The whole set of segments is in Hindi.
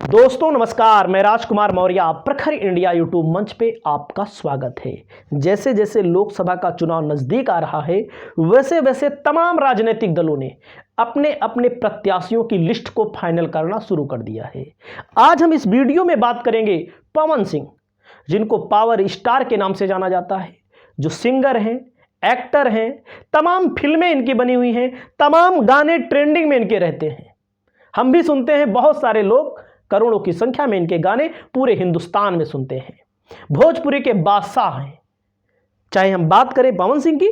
दोस्तों नमस्कार, मैं राजकुमार मौर्य प्रखर इंडिया यूट्यूब मंच पे आपका स्वागत है। जैसे जैसे लोकसभा का चुनाव नजदीक आ रहा है वैसे वैसे तमाम राजनीतिक दलों ने अपने अपने प्रत्याशियों की लिस्ट को फाइनल करना शुरू कर दिया है। आज हम इस वीडियो में बात करेंगे पवन सिंह, जिनको पावर स्टार के नाम से जाना जाता है, जो सिंगर हैं, एक्टर हैं, तमाम फिल्में इनकी बनी हुई हैं, तमाम गाने ट्रेंडिंग में इनके रहते हैं। हम भी सुनते हैं, बहुत सारे लोग करोड़ों की संख्या में इनके गाने पूरे हिंदुस्तान में सुनते हैं। भोजपुरी के बादशाह हैं, चाहे हम बात करें पवन सिंह की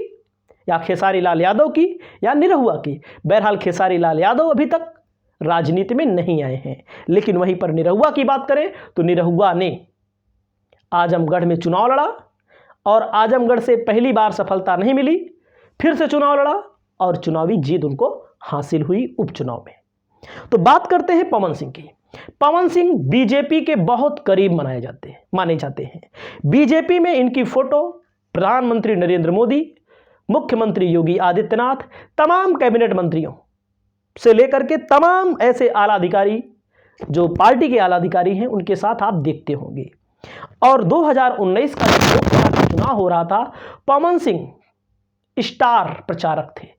या खेसारी लाल यादव की या निरहुआ की। बहरहाल खेसारी लाल यादव अभी तक राजनीति में नहीं आए हैं, लेकिन वहीं पर निरहुआ की बात करें तो निरहुआ ने आजमगढ़ में चुनाव लड़ा और आजमगढ़ से पहली बार सफलता नहीं मिली, फिर से चुनाव लड़ा और चुनावी जीत उनको हासिल हुई उपचुनाव में। तो बात करते हैं पवन सिंह की। पवन सिंह बीजेपी के बहुत करीब माने जाते हैं। बीजेपी में इनकी फोटो प्रधानमंत्री नरेंद्र मोदी, मुख्यमंत्री योगी आदित्यनाथ, तमाम कैबिनेट मंत्रियों से लेकर के तमाम ऐसे आला अधिकारी जो पार्टी के आला अधिकारी हैं उनके साथ आप देखते होंगे। और 2019 का जब लोकसभा का चुनाव हो रहा था, पवन सिंह स्टार प्रचारक थे।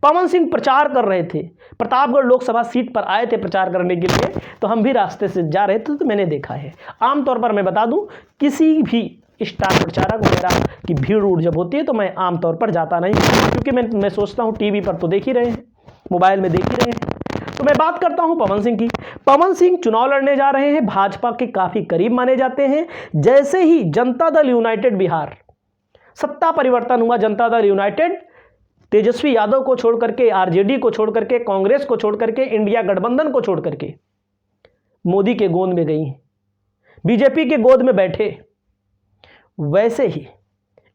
पवन सिंह प्रचार कर रहे थे, प्रतापगढ़ लोकसभा सीट पर आए थे प्रचार करने के लिए। तो हम भी रास्ते से जा रहे थे तो मैंने देखा है। आमतौर पर मैं बता दूं, किसी भी स्टार प्रचारक वगैरह की भीड़ उड़ जब होती है तो मैं आमतौर पर जाता नहीं, क्योंकि मैं सोचता हूं टीवी पर तो देख ही रहे हैं, मोबाइल में देख ही रहे हैं। तो मैं बात करता हूं पवन सिंह की। पवन सिंह चुनाव लड़ने जा रहे हैं, भाजपा के काफी करीब माने जाते हैं। जैसे ही जनता दल यूनाइटेड बिहार सत्ता परिवर्तन हुआ, जनता दल यूनाइटेड तेजस्वी यादव को छोड़ करके, आरजेडी को छोड़ करके, कांग्रेस को छोड़ करके, इंडिया गठबंधन को छोड़ करके मोदी के गोद में गई, बीजेपी के गोद में बैठे। वैसे ही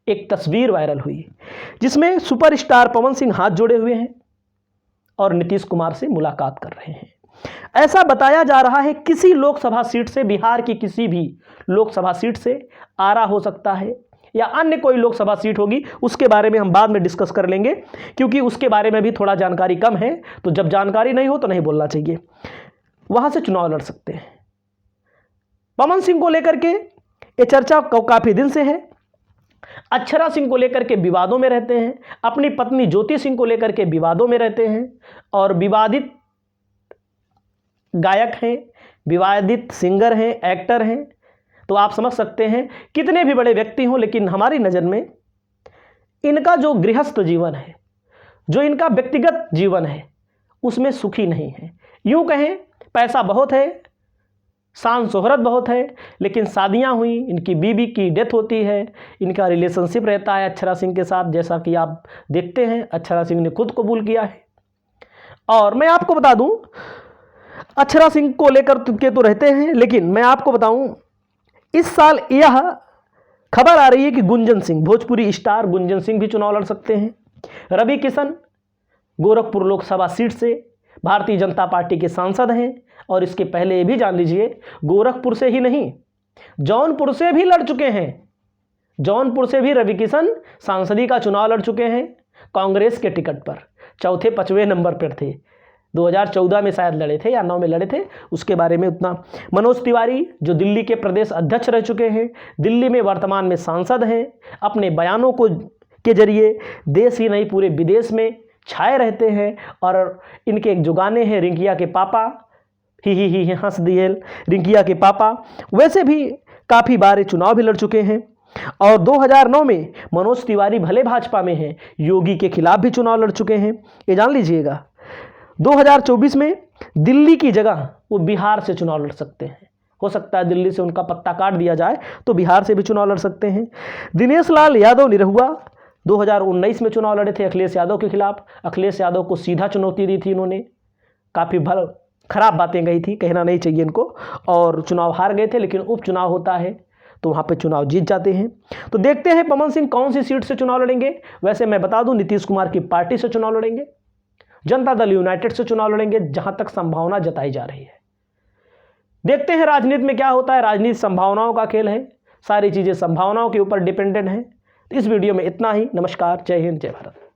एक तस्वीर वायरल हुई जिसमें सुपरस्टार पवन सिंह हाथ जोड़े हुए हैं और नीतीश कुमार से मुलाकात कर रहे हैं। ऐसा बताया जा रहा है किसी लोकसभा सीट से, बिहार की किसी भी लोकसभा सीट से, आरा हो सकता है या अन्य कोई लोकसभा सीट होगी, उसके बारे में हम बाद में डिस्कस कर लेंगे, क्योंकि उसके बारे में भी थोड़ा जानकारी कम है। तो जब जानकारी नहीं हो तो नहीं बोलना चाहिए। वहां से चुनाव लड़ सकते हैं। पवन सिंह को लेकर के ये चर्चा काफी दिन से है। अक्षरा सिंह को लेकर के विवादों में रहते हैं, अपनी पत्नी ज्योति सिंह को लेकर के विवादों में रहते हैं और विवादित गायक हैं, विवादित सिंगर हैं, एक्टर हैं। तो आप समझ सकते हैं कितने भी बड़े व्यक्ति हों, लेकिन हमारी नज़र में इनका जो गृहस्थ जीवन है, जो इनका व्यक्तिगत जीवन है, उसमें सुखी नहीं है। यूं कहें पैसा बहुत है, शान शोहरत बहुत है, लेकिन शादियां हुई, इनकी बीवी की डेथ होती है, इनका रिलेशनशिप रहता है अक्षरा सिंह के साथ, जैसा कि आप देखते हैं अक्षरा सिंह ने खुद कबूल किया है। और मैं आपको बता दूं, अक्षरा सिंह को लेकर के तो रहते हैं, लेकिन मैं आपको बताऊं, इस साल यह खबर आ रही है कि गुंजन सिंह, भोजपुरी स्टार गुंजन सिंह भी चुनाव लड़ सकते हैं। रवि किशन गोरखपुर लोकसभा सीट से भारतीय जनता पार्टी के सांसद हैं और इसके पहले ये भी जान लीजिए, गोरखपुर से ही नहीं, जौनपुर से भी लड़ चुके हैं। जौनपुर से भी रवि किशन सांसदी का चुनाव लड़ चुके हैं कांग्रेस के टिकट पर, चौथे 5वें नंबर पर थे। 2014 में शायद लड़े थे या 9 में लड़े थे, उसके बारे में उतना। मनोज तिवारी जो दिल्ली के प्रदेश अध्यक्ष रह चुके हैं, दिल्ली में वर्तमान में सांसद हैं, अपने बयानों को के जरिए देश ही नहीं पूरे विदेश में छाए रहते हैं। और इनके एक जो गाने हैं, रिंकिया के पापा, ही हंस दिए रिंकिया के पापा, वैसे भी काफ़ी बार चुनाव भी लड़ चुके हैं। और 2009 में मनोज तिवारी भले भाजपा में हैं, योगी के खिलाफ भी चुनाव लड़ चुके हैं, ये जान लीजिएगा। 2024 में दिल्ली की जगह वो बिहार से चुनाव लड़ सकते हैं। हो सकता है दिल्ली से उनका पत्ता काट दिया जाए तो बिहार से भी चुनाव लड़ सकते हैं। दिनेश लाल यादव निरहुआ 2019 में चुनाव लड़े थे अखिलेश यादव के खिलाफ। अखिलेश यादव को सीधा चुनौती दी थी इन्होंने, काफ़ी खराब बातें गई थी, कहना नहीं चाहिए इनको, और चुनाव हार गए थे। लेकिन उपचुनाव होता है तो वहाँ पे चुनाव जीत जाते हैं। तो देखते हैं पवन सिंह कौन सी सीट से चुनाव लड़ेंगे। वैसे मैं बता दूं, नीतीश कुमार की पार्टी से चुनाव लड़ेंगे, जनता दल यूनाइटेड से चुनाव लड़ेंगे, जहां तक संभावना जताई जा रही है। देखते हैं राजनीति में क्या होता है। राजनीति संभावनाओं का खेल है, सारी चीजें संभावनाओं के ऊपर डिपेंडेंट हैं। इस वीडियो में इतना ही। नमस्कार, जय हिंद, जय भारत।